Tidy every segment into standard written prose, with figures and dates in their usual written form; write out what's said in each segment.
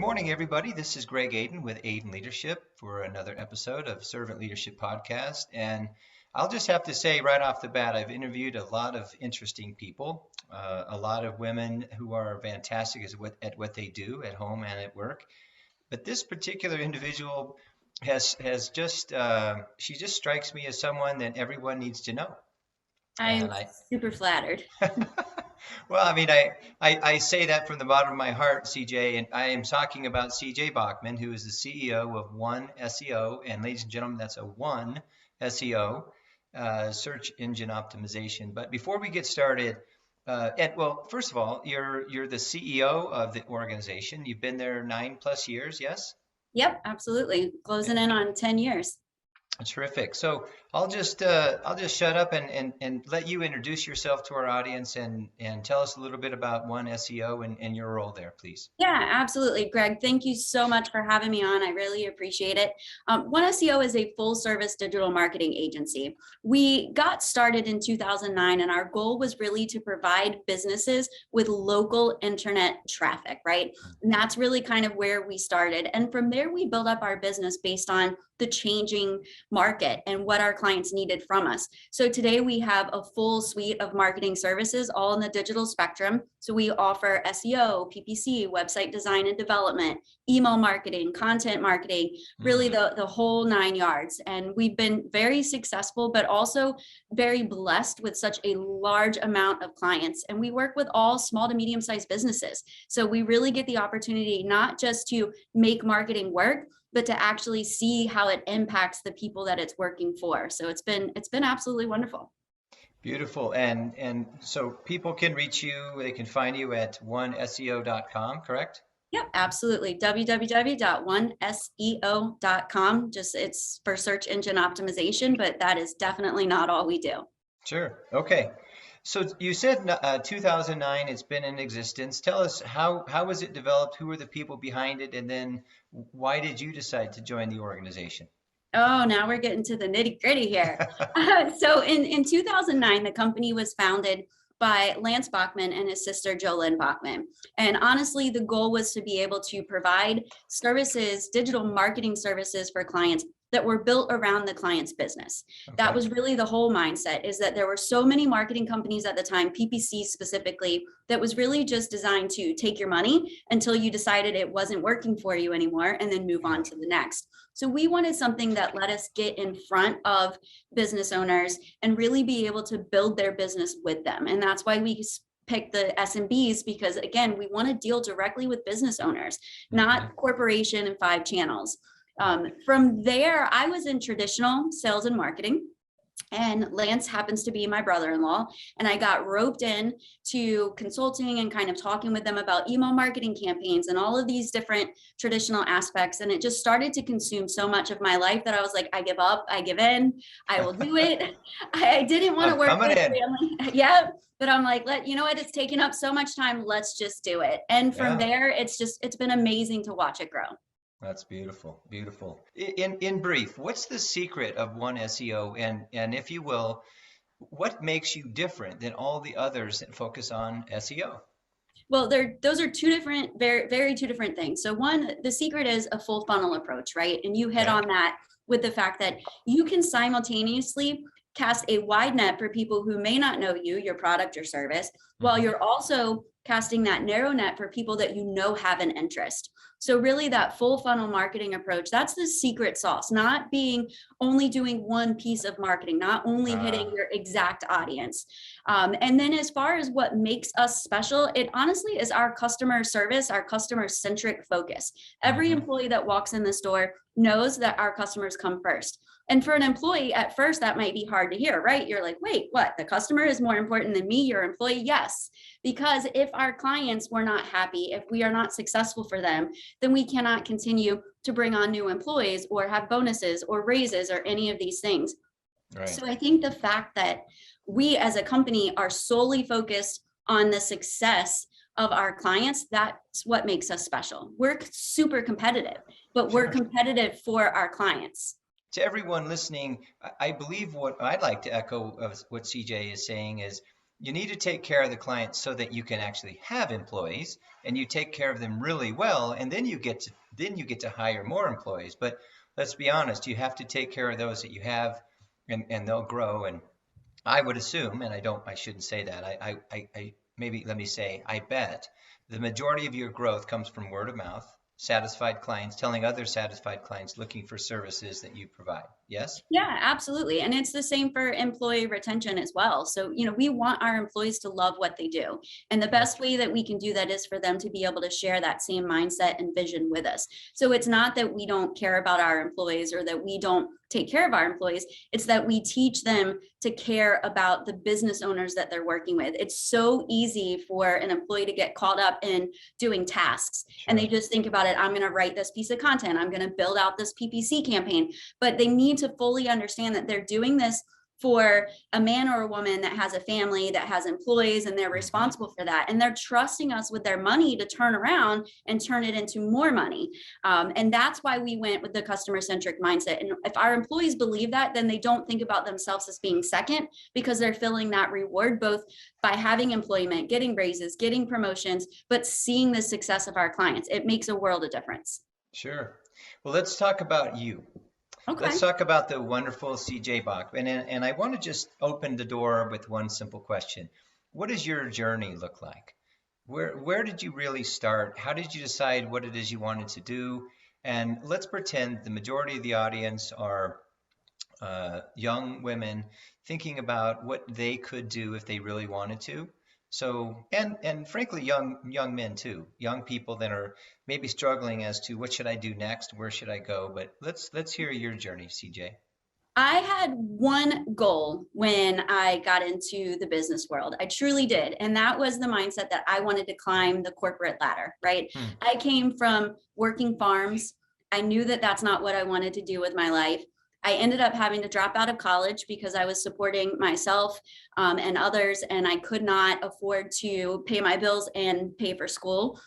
morning, everybody. This is Greg Aden with Aden Leadership for another episode of Servant Leadership Podcast. And I'll just have to say right off the bat, I've interviewed a lot of interesting people, a lot of women who are fantastic at what they do at home and at work. But this particular individual has just she just strikes me as someone that everyone needs to know. I'm And I super flattered. Well, I mean, I say that from the bottom of my heart, CJ, and I am talking about CJ Bachmann, who is the CEO of One SEO. And ladies and gentlemen, that's a One SEO, search engine optimization. But before we get started, first of all, you're the CEO of the organization. You've been there 9+ years, yes? Yep, absolutely. Closing in on 10 years. Terrific. So I'll just shut up and let you introduce yourself to our audience and tell us a little bit about One SEO and your role there, please. Yeah, absolutely. Greg, thank you so much for having me on. I really appreciate it. One SEO is a full service digital marketing agency. We got started in 2009, and our goal was really to provide businesses with local internet traffic, right? And that's really kind of where we started. And from there, we built up our business based on the changing market and what our clients needed from us. So today we have a full suite of marketing services all in the digital spectrum. So we offer SEO, PPC, website design and development, email marketing, content marketing, really the whole 9 yards. And we've been very successful, but also very blessed with such a large amount of clients. And we work with all small to medium-sized businesses. So we really get the opportunity not just to make marketing work, but to actually see how it impacts the people that it's working for. So it's been absolutely wonderful. Beautiful. And so people can reach you, they can find you at oneseo.com, correct? Yep, absolutely. www.oneseo.com. Just it's for search engine optimization, but that is definitely not all we do. Sure. Okay. So you said 2009 it's been in existence. Tell us how was it developed? Who were the people behind it? And then why did you decide to join the organization? Oh, now we're getting to the nitty gritty here. So in 2009, the company was founded by Lance Bachmann and his sister, Jolynn Bachmann. And honestly, the goal was to be able to provide services, digital marketing services for clients that were built around the client's business. Okay. That was really the whole mindset, is that there were so many marketing companies at the time, PPC specifically, that was really just designed to take your money until you decided it wasn't working for you anymore and then move on to the next. So we wanted something that let us get in front of business owners and really be able to build their business with them. And that's why we pick the SMBs, because again, we want to deal directly with business owners, not corporation and 5 channels. From there, I was in traditional sales and marketing, and Lance happens to be my brother-in-law, and I got roped in to consulting and kind of talking with them about email marketing campaigns and all of these different traditional aspects. And it just started to consume so much of my life that I was like, I give up, I give in, I will do it. I didn't want to work with family. Yeah. But I'm like, you know what? It's taking up so much time. Let's just do it. And from there, it's been amazing to watch it grow. That's beautiful. Beautiful. In brief, what's the secret of One SEO? And if you will, what makes you different than all the others that focus on SEO? Well, those are two different, very, very two different things. So one, the secret is a full funnel approach, right? And you hit on that with the fact that you can simultaneously cast a wide net for people who may not know you, your product or service, while you're also casting that narrow net for people that you know have an interest. So really that full funnel marketing approach, that's the secret sauce, not being only doing one piece of marketing, not only hitting your exact audience. And then as far as what makes us special, it honestly is our customer service, our customer centric focus. Every employee that walks in the store knows that our customers come first. And for an employee at first, that might be hard to hear, right? You're like, wait, what? The customer is more important than me, your employee? Yes. Because if our clients were not happy, if we are not successful for them, then we cannot continue to bring on new employees or have bonuses or raises or any of these things. Right. So I think the fact that we as a company are solely focused on the success of our clients, that's what makes us special. We're super competitive, but we're competitive for our clients. To everyone listening, I believe what I'd like to echo of what CJ is saying is, You need to take care of the clients so that you can actually have employees, and you take care of them really well, and then you get to hire more employees. But let's be honest, you have to take care of those that you have, and they'll grow. And I would assume, and I shouldn't say that. Maybe let me say, I bet the majority of your growth comes from word of mouth, satisfied clients telling other satisfied clients looking for services that you provide. Yes? Yeah, absolutely. And it's the same for employee retention as well. So, we want our employees to love what they do. And the best way that we can do that is for them to be able to share that same mindset and vision with us. So it's not that we don't care about our employees or that we don't take care of our employees. It's that we teach them to care about the business owners that they're working with. It's so easy for an employee to get caught up in doing tasks. Sure. And they just think about it. I'm going to write this piece of content. I'm going to build out this PPC campaign, but they need to fully understand that they're doing this for a man or a woman that has a family, that has employees, and they're responsible for that. And they're trusting us with their money to turn around and turn it into more money. And that's why we went with the customer-centric mindset. And if our employees believe that, then they don't think about themselves as being second, because they're feeling that reward both by having employment, getting raises, getting promotions, but seeing the success of our clients. It makes a world of difference. Sure. Well, let's talk about you. Okay. Let's talk about the wonderful CJ Bachmann. And I want to just open the door with one simple question. What does your journey look like? Where did you really start? How did you decide what it is you wanted to do? And let's pretend the majority of the audience are young women thinking about what they could do if they really wanted to. So, and frankly, young men too, young people that are maybe struggling as to what should I do next? Where should I go? But let's hear your journey, CJ. I had one goal when I got into the business world. I truly did. And that was the mindset that I wanted to climb the corporate ladder, right? I came from working farms. I knew that that's not what I wanted to do with my life. I ended up having to drop out of college because I was supporting myself and others, and I could not afford to pay my bills and pay for school.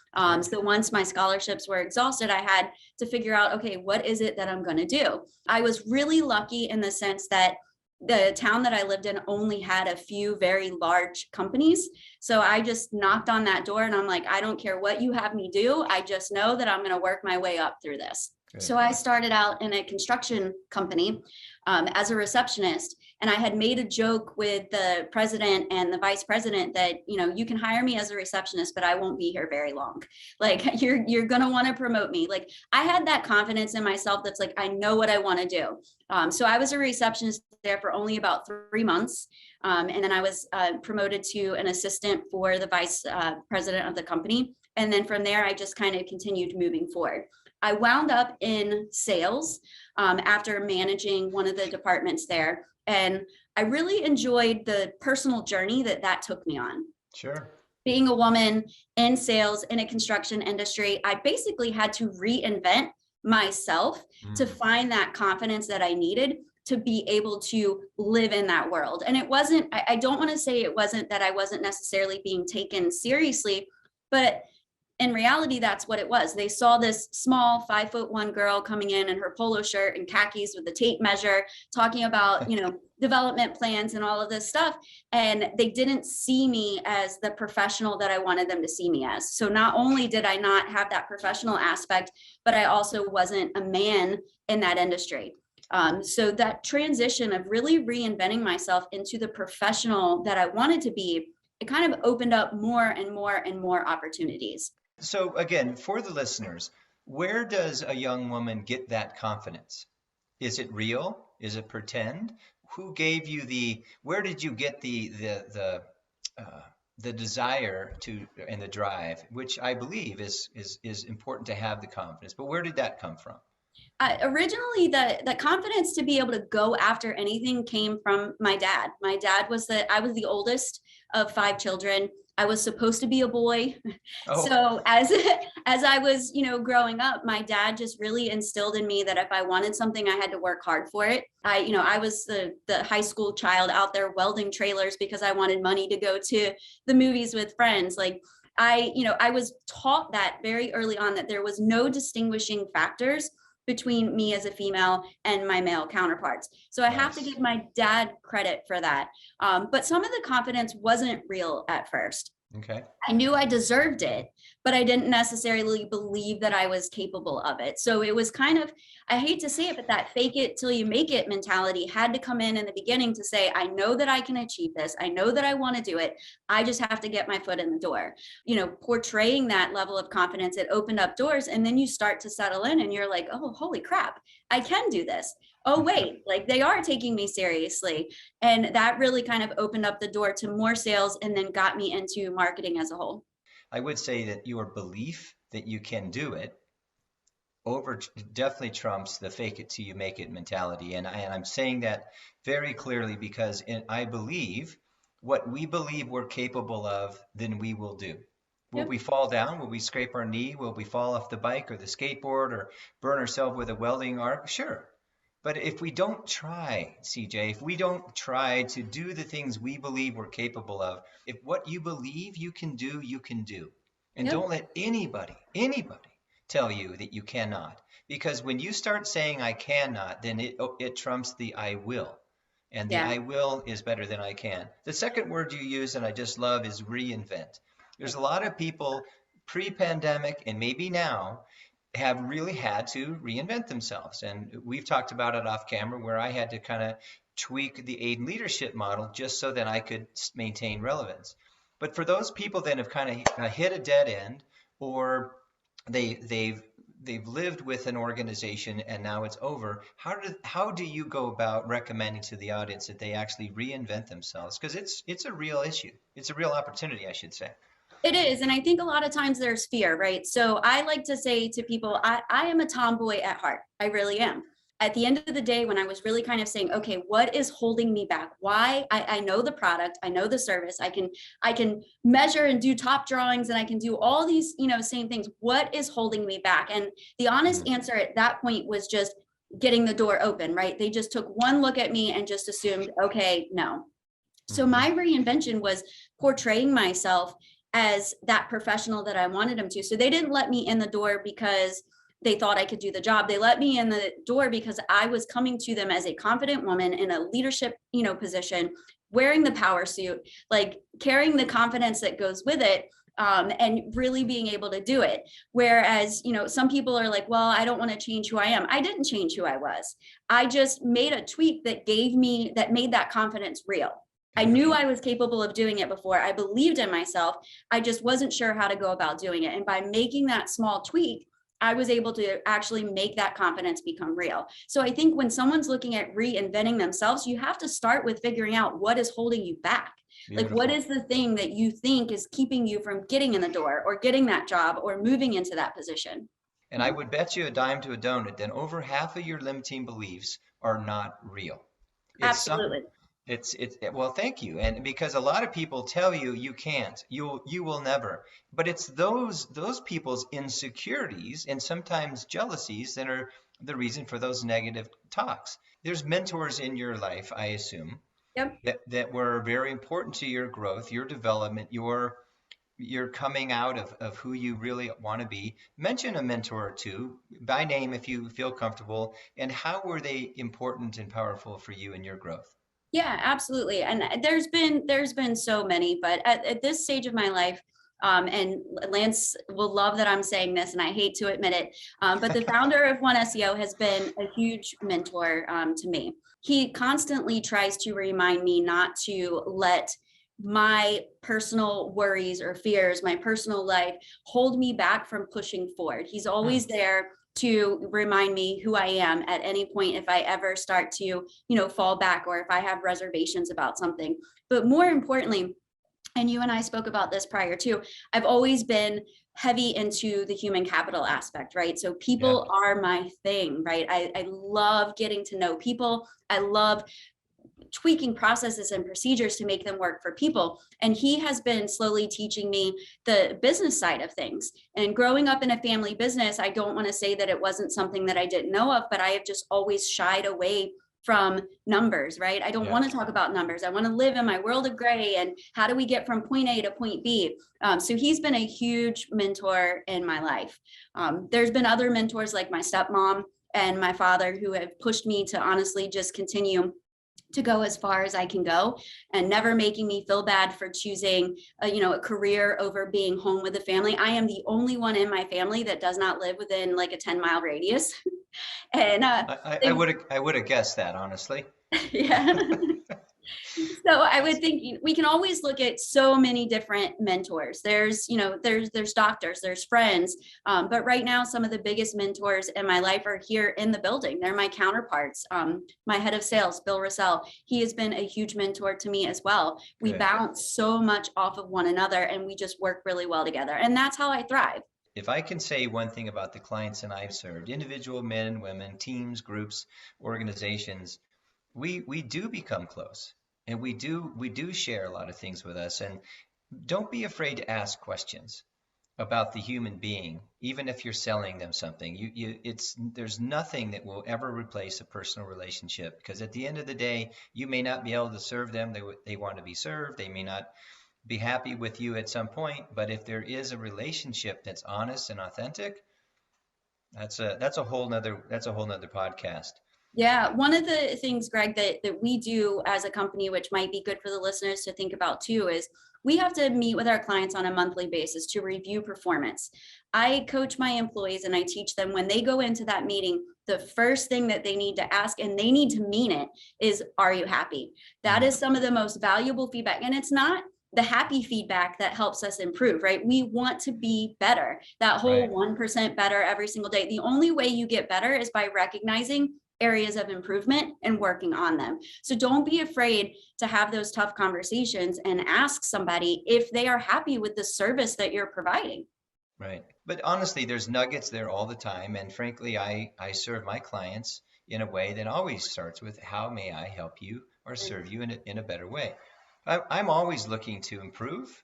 So once my scholarships were exhausted, I had to figure out, okay, what is it that I'm going to do? I was really lucky in the sense that the town that I lived in only had a few very large companies. So I just knocked on that door and I'm like, I don't care what you have me do. I just know that I'm going to work my way up through this. Good. So I started out in a construction company as a receptionist, and I had made a joke with the president and the vice president that, you can hire me as a receptionist, but I won't be here very long. Like you're going to want to promote me. Like I had that confidence in myself that's like, I know what I want to do. So I was a receptionist there for only about 3 months. And then I was promoted to an assistant for the vice president of the company. And then from there, I just kind of continued moving forward. I wound up in sales after managing one of the departments there. And I really enjoyed the personal journey that took me on. Sure. Being a woman in sales in a construction industry, I basically had to reinvent myself to find that confidence that I needed to be able to live in that world. And it wasn't, I don't want to say it wasn't that I wasn't necessarily being taken seriously, but in reality, that's what it was. They saw this small 5'1" girl coming in her polo shirt and khakis with the tape measure, talking about, development plans and all of this stuff. And they didn't see me as the professional that I wanted them to see me as. So not only did I not have that professional aspect, but I also wasn't a man in that industry. So that transition of really reinventing myself into the professional that I wanted to be, it kind of opened up more and more and more opportunities. So again, for the listeners, where does a young woman get that confidence? Is it real? Is it pretend? Who gave you where did you get the desire to, and the drive, which I believe is important to have the confidence, but where did that come from? Originally, the confidence to be able to go after anything came from my dad. My dad I was the oldest of 5 children. I was supposed to be a boy. Oh. So as I was, growing up, my dad just really instilled in me that if I wanted something, I had to work hard for it. I was the high school child out there welding trailers because I wanted money to go to the movies with friends. Like I was taught that very early on, that there was no distinguishing factors between me as a female and my male counterparts. So I have to Nice. give my dad credit for that. But some of the confidence wasn't real at first. Okay. I knew I deserved it, but I didn't necessarily believe that I was capable of it. So it was kind of, I hate to say it, but that fake it till you make it mentality had to come in the beginning to say, I know that I can achieve this. I know that I want to do it. I just have to get my foot in the door. You know, portraying that level of confidence, it opened up doors, and then you start to settle in and you're like, oh, holy crap, I can do this. Oh, wait, like they are taking me seriously. And that really kind of opened up the door to more sales and then got me into marketing as a whole. I would say that your belief that you can do it over definitely trumps the fake it till you make it mentality. And I'm saying that very clearly because I believe what we believe we're capable of, then we will do. Will Yep. we fall down? Will we scrape our knee? Will we fall off the bike or the skateboard or burn ourselves with a welding arc? Sure. But if we don't try, CJ, if we don't try to do the things we believe we're capable of, if what you believe you can do, you can do. And Yep. don't let anybody tell you that you cannot. Because when you start saying I cannot, then it trumps the I will. And the Yeah. I will is better than I can. The second word you use, and I just love, is reinvent. There's a lot of people pre-pandemic and maybe now have really had to reinvent themselves. And we've talked about it off camera where I had to kind of tweak the Aden leadership model just so that I could maintain relevance. But for those people that have kind of hit a dead end, or they've lived with an organization and now it's over, how do you go about recommending to the audience that they actually reinvent themselves? Because it's a real issue. It's a real opportunity, I should say. It is. And I think a lot of times there's fear, right? So I like to say to people, I am a tomboy at heart. I really am. At the end of the day, when I was really kind of saying, okay, what is holding me back? Why? I know the product, I know the service, I can measure and do top drawings, and I can do all these, same things. What is holding me back? And the honest Mhm. answer at that point was just getting the door open, right? They just took one look at me and just assumed, okay, no. So Mhm. my reinvention was portraying myself as that professional that I wanted them to. So they didn't let me in the door because they thought I could do the job. They let me in the door because I was coming to them as a confident woman in a leadership, position, wearing the power suit, like carrying the confidence that goes with it. And really being able to do it. Whereas, some people are like, well, I don't want to change who I am. I didn't change who I was. I just made a tweak that made that confidence real. I knew Beautiful. I was capable of doing it before. I believed in myself. I just wasn't sure how to go about doing it. And by making that small tweak, I was able to actually make that confidence become real. So I think when someone's looking at reinventing themselves, you have to start with figuring out what is holding you back. Like, what Beautiful. is the thing that you think is keeping you from getting in the door or getting that job or moving into that position? And I would bet you a dime to a donut that over half of your limiting beliefs are not real. It's some Absolutely. well, thank you. And because a lot of people tell you you can't, you will never. But it's those people's insecurities and sometimes jealousies that are the reason for those negative talks. There's mentors in your life, I assume, Yep. that were very important to your growth, your development, your coming out of who you really want to be. Mention a mentor or two by name if you feel comfortable, and how were they important and powerful for you in your growth? Yeah, absolutely. And there's been so many, but at this stage of my life, and Lance will love that I'm saying this, and I hate to admit it, but the founder of One SEO has been a huge mentor to me. He constantly tries to remind me not to let my personal worries or fears, my personal life, hold me back from pushing forward. He's Hmm. always there to remind me who I am at any point if I ever start to, fall back or if I have reservations about something. But more importantly, and you and I spoke about this prior too, I've always been heavy into the human capital aspect, right? So Yeah. people are my thing, right? I love getting to know people. I love tweaking processes and procedures to make them work for people. And he has been slowly teaching me the business side of things. And growing up in a family business, I don't want to say that it wasn't something that I didn't know of, but I have just always shied away from numbers, right? I don't Yeah. want to talk about numbers. I want to live in my world of gray and how do we get from point A to point B? So he's been a huge mentor in my life. There's been other mentors like my stepmom. and my father, who have pushed me to honestly just continue to go as far as I can go, and never making me feel bad for choosing a career over being home with the family. I am the only one in my family that does not live within like a 10-mile radius. And I would have guessed that, honestly. yeah. So I would think we can always look at so many different mentors. There's doctors, there's friends, but right now some of the biggest mentors in my life are here in the building. They're my counterparts. My head of sales, Bill Russell, he has been a huge mentor to me as well. We Good. bounce so much off of one another, and we just work really well together. And that's how I thrive. If I can say one thing about the clients that I've served, individual men and women, teams, groups, organizations, we do become close, and we do share a lot of things with us. And don't be afraid to ask questions about the human being, even if you're selling them something. There's nothing that will ever replace a personal relationship, because at the end of the day, you may not be able to serve them. They want to be served. They may not be happy with you at some point, but if there is a relationship that's honest and authentic, that's a whole nother podcast. Yeah, one of the things, Greg, that we do as a company, which might be good for the listeners to think about too, is we have to meet with our clients on a monthly basis to review performance. I coach my employees and I teach them, when they go into that meeting, the first thing that they need to ask, and they need to mean it, is, are you happy? That is some of the most valuable feedback. And it's not the happy feedback that helps us improve, right? We want to be better, that whole Right. 1% better every single day. The only way you get better is by recognizing areas of improvement and working on them. So don't be afraid to have those tough conversations and ask somebody if they are happy with the service that you're providing. Right. But honestly, there's nuggets there all the time. And frankly, I serve my clients in a way that always starts with, how may I help you or serve you in a better way? I'm always looking to improve.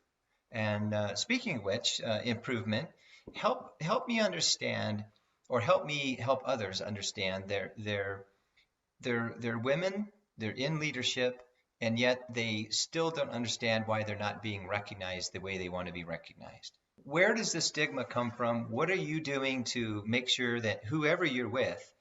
And speaking of which, improvement, help me understand, or help me help others understand, they're women, they're in leadership, and yet they still don't understand why they're not being recognized the way they want to be recognized. Where does the stigma come from? What are you doing to make sure that whoever you're with,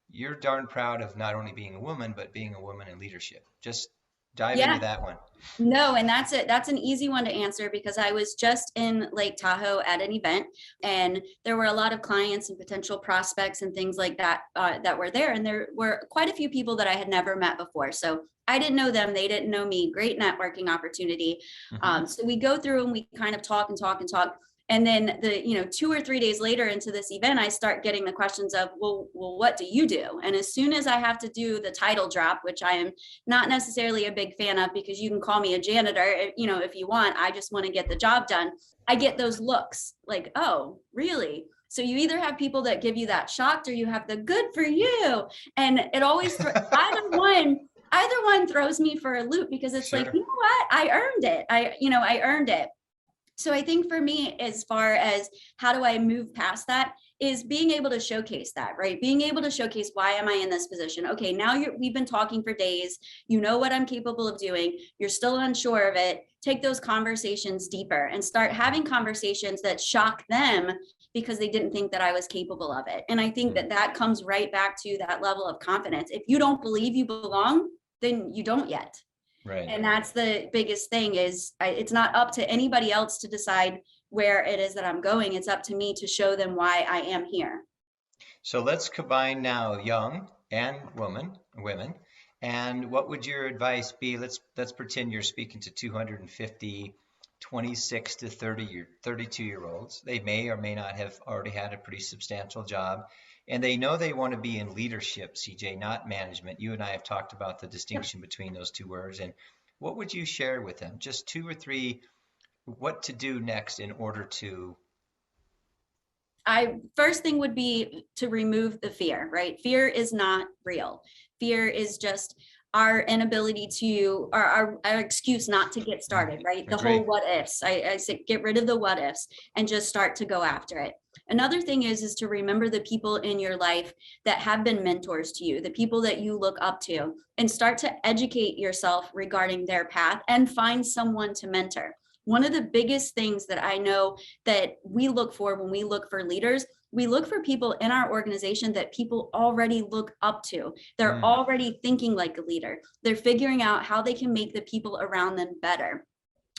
you're darn proud of not only being a woman, but being a woman in leadership? Just dive into that one. No, and that's it. That's an easy one to answer, because I was just in Lake Tahoe at an event, and there were a lot of clients and potential prospects and things like that that were there. And there were quite a few people that I had never met before. So I didn't know them. They didn't know me. Great networking opportunity. So we go through and we kind of talk and talk and talk. And then 2 or 3 days later into this event, I start getting the questions of, well, what do you do? And as soon as I have to do the title drop, which I am not necessarily a big fan of, because you can call me a janitor, if you want, I just want to get the job done. I get those looks like, oh, really? So you either have people that give you that shocked, or you have the good for you. And it always, either one throws me for a loop, because it's like, you know what? I earned it. I earned it. So I think for me, as far as how do I move past that, is being able to showcase that, right? Being able to showcase, why am I in this position? Okay, now we've been talking for days. You know what I'm capable of doing. You're still unsure of it. Take those conversations deeper and start having conversations that shock them, because they didn't think that I was capable of it. And I think that comes right back to that level of confidence. If you don't believe you belong, then you don't yet. Right. And that's the biggest thing, is it's not up to anybody else to decide where it is that I'm going. It's up to me to show them why I am here. So let's combine now young and women. And what would your advice be? Let's pretend you're speaking to 250 26 to 32-year-olds. They may or may not have already had a pretty substantial job, and they know they want to be in leadership, CJ, not management. You and I have talked about the distinction between those two words. And what would you share with them? Just 2 or 3, what to do next in order to... First thing would be to remove the fear, right? Fear is not real. Fear is just our inability to, or our excuse not to get started, right? The whole what ifs. I say get rid of the what ifs and just start to go after it. Another thing is to remember the people in your life that have been mentors to you, the people that you look up to, and start to educate yourself regarding their path and find someone to mentor. One of the biggest things that I know that we look for when we look for leaders we look for people in our organization that people already look up to. They're already thinking like a leader. They're figuring out how they can make the people around them better.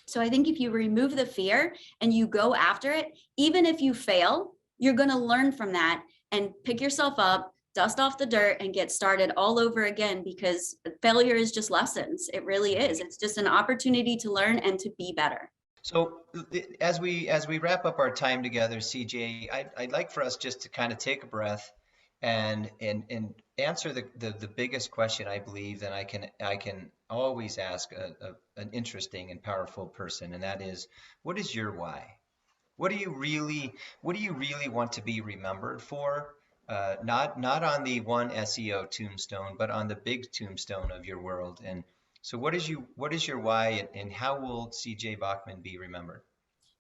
So I think if you remove the fear and you go after it, even if you fail, you're going to learn from that and pick yourself up, dust off the dirt, and get started all over again, because failure is just lessons. It really is. It's just an opportunity to learn and to be better. So as we wrap up our time together, CJ, I'd like for us just to kind of take a breath and answer the biggest question I believe that I can always ask an interesting and powerful person, and that is, what is your why? What do you really want to be remembered for? Not on the one SEO tombstone, but on the big tombstone of your world. And so what is your why, and how will CJ Bachmann be remembered?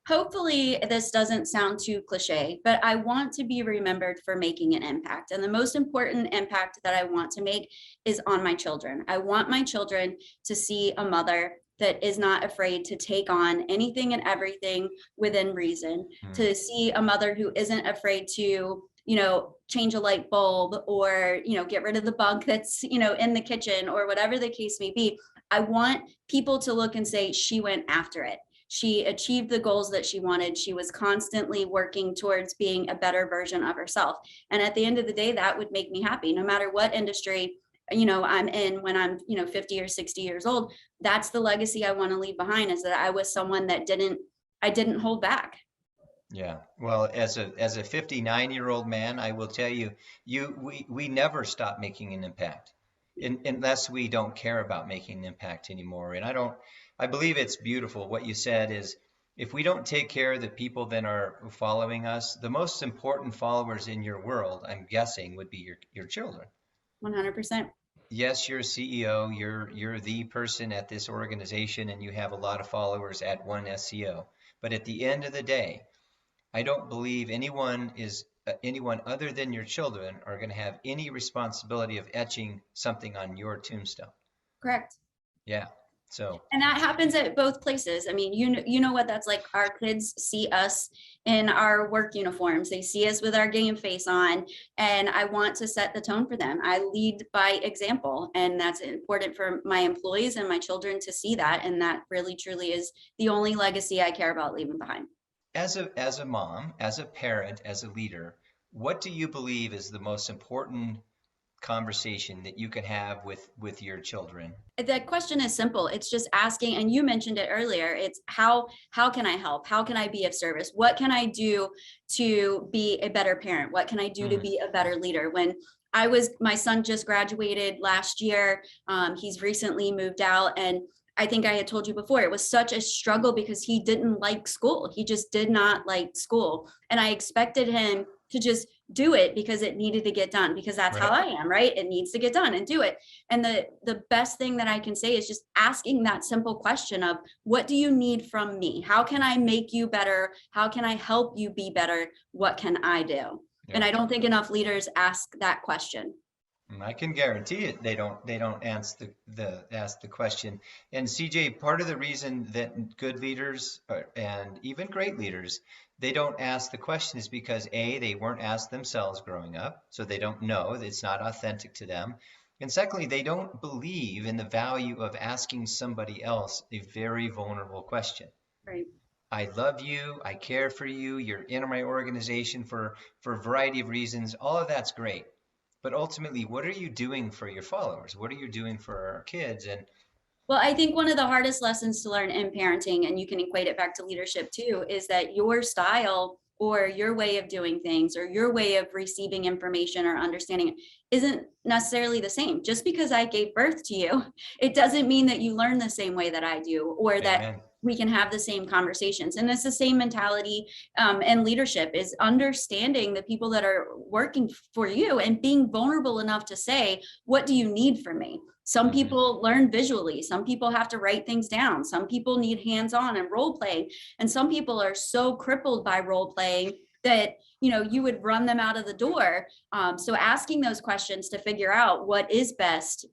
Hopefully this doesn't sound too cliche, but I want to be remembered for making an impact. And the most important impact that I want to make is on my children. I want my children to see a mother that is not afraid to take on anything and everything within reason, to see a mother who isn't afraid to, change a light bulb, or, get rid of the bug that's, in the kitchen, or whatever the case may be. I want people to look and say, she went after it. She achieved the goals that she wanted. She was constantly working towards being a better version of herself. And at the end of the day, that would make me happy, no matter what industry, I'm in when I'm, 50 or 60 years old. That's the legacy I want to leave behind, is that I was someone that I didn't hold back. Yeah. Well, as a 59-year-old man, I will tell you, we never stop making an impact unless we don't care about making an impact anymore. And I believe it's beautiful. What you said is, if we don't take care of the people that are following us, the most important followers in your world, I'm guessing, would be your children. 100%. Yes, you're a CEO, you're the person at this organization, and you have a lot of followers at one SEO. But at the end of the day, I don't believe anyone other than your children are going to have any responsibility of etching something on your tombstone. Correct. Yeah. So, and that happens at both places. I mean, you know what that's like. Our kids see us in our work uniforms. They see us with our game face on, and I want to set the tone for them. I lead by example, and that's important for my employees and my children to see that. And that really, truly is the only legacy I care about leaving behind. As a mom, as a parent, as a leader, what do you believe is the most important conversation that you can have with your children? The question is simple. It's just asking, and you mentioned it earlier, it's how can I help? How can I be of service? What can I do to be a better parent? What can I do to be a better leader? When my son just graduated last year. He's recently moved out, and I think I had told you before, it was such a struggle because he didn't like school. He just did not like school. And I expected him to just do it because it needed to get done, because that's how I am, right? It needs to get done, and do it. And the best thing that I can say is just asking that simple question of, what do you need from me? How can I make you better? How can I help you be better? What can I do? Yeah. And I don't think enough leaders ask that question. I can guarantee it. They don't ask the question. And CJ, part of the reason that good leaders and even great leaders, they don't ask the question is because they weren't asked themselves growing up, so they don't know. It's not authentic to them. And secondly, they don't believe in the value of asking somebody else a very vulnerable question. Right. I love you. I care for you. You're in my organization for a variety of reasons. All of that's great. But ultimately, what are you doing for your followers? What are you doing for our kids? And well, I think one of the hardest lessons to learn in parenting, and you can equate it back to leadership too, is that your style or your way of doing things or your way of receiving information or understanding isn't necessarily the same. Just because I gave birth to you, it doesn't mean that you learn the same way that I do, or Amen. That we can have the same conversations. And it's the same mentality and leadership is understanding the people that are working for you and being vulnerable enough to say, what do you need from me? Some people learn visually. Some people have to write things down. Some people need hands-on and role playing. And some people are so crippled by role playing that, you would run them out of the door. So asking those questions to figure out what is best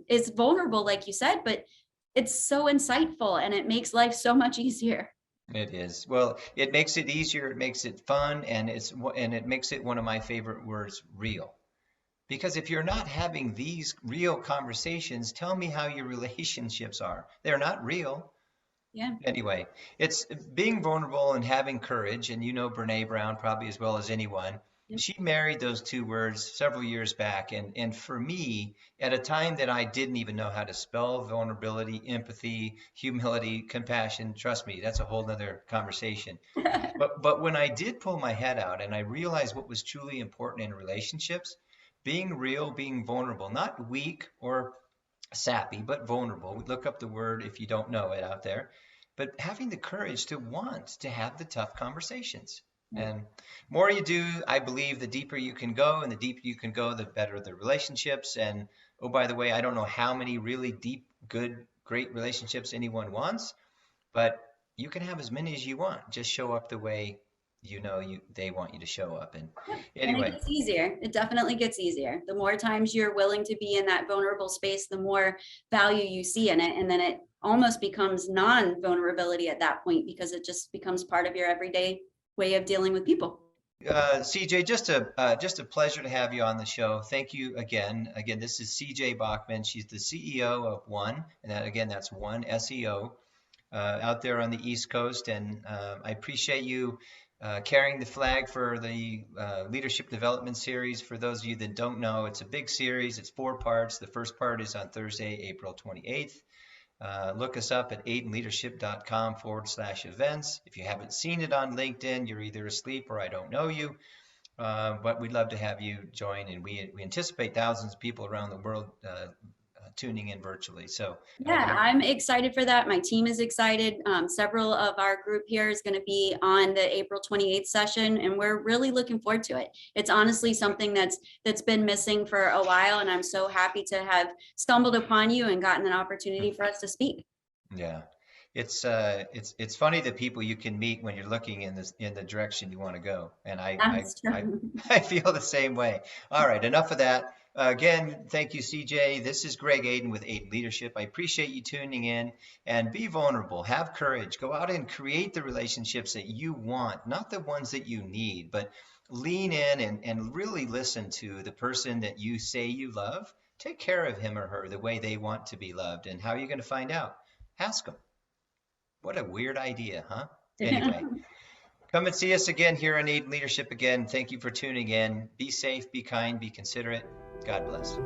is vulnerable, like you said, but it's so insightful and it makes life so much easier. It is. Well, it makes it easier, it makes it fun, and it makes it one of my favorite words, real. Because if you're not having these real conversations, tell me how your relationships are. They're not real. Yeah. Anyway, it's being vulnerable and having courage, and you know Brene Brown probably as well as anyone. Yep. She married those two words several years back, and for me, at a time that I didn't even know how to spell vulnerability, empathy, humility, compassion, trust me, that's a whole nother conversation. But when I did pull my head out and I realized what was truly important in relationships, being real, being vulnerable, not weak or sappy, but vulnerable. Look up the word if you don't know it out there. But having the courage to want to have the tough conversations. And more you do, I believe the deeper you can go, and the deeper you can go, the better the relationships. And oh, by the way, I don't know how many really deep, good, great relationships anyone wants, but you can have as many as you want. Just show up the way they want you to show up. And Yep. And it anyway, gets easier. It definitely gets easier. The more times you're willing to be in that vulnerable space, the more value you see in it. And then it almost becomes non-vulnerability at that point because it just becomes part of your everyday way of dealing with people. CJ, just a pleasure to have you on the show. Thank you again. Again, this is CJ Bachmann. She's the CEO of One, and that's One SEO out there on the East Coast. And I appreciate you carrying the flag for the Leadership Development Series. For those of you that don't know, it's a big series. It's 4 parts. The first part is on Thursday, April 28th. Look us up at adenleadership.com/events. If you haven't seen it on LinkedIn, you're either asleep or I don't know you. But we'd love to have you join, and we anticipate thousands of people around the world tuning in virtually. So yeah, I'm excited for that. My team is excited. Several of our group here is going to be on the April 28th session, and we're really looking forward to it. It's honestly something that's been missing for a while, and I'm so happy to have stumbled upon you and gotten an opportunity for us to speak. Yeah. It's funny the people you can meet when you're looking in the direction you want to go, and I feel the same way. All right, enough of that. Again, thank you, CJ. This is Greg Aden with Aden Leadership. I appreciate you tuning in, and be vulnerable, have courage, go out and create the relationships that you want, not the ones that you need, but lean in and really listen to the person that you say you love. Take care of him or her the way they want to be loved. And how are you going to find out? Ask them. What a weird idea, huh? Anyway, come and see us again here on Aden Leadership again. Thank you for tuning in. Be safe, be kind, be considerate. God bless.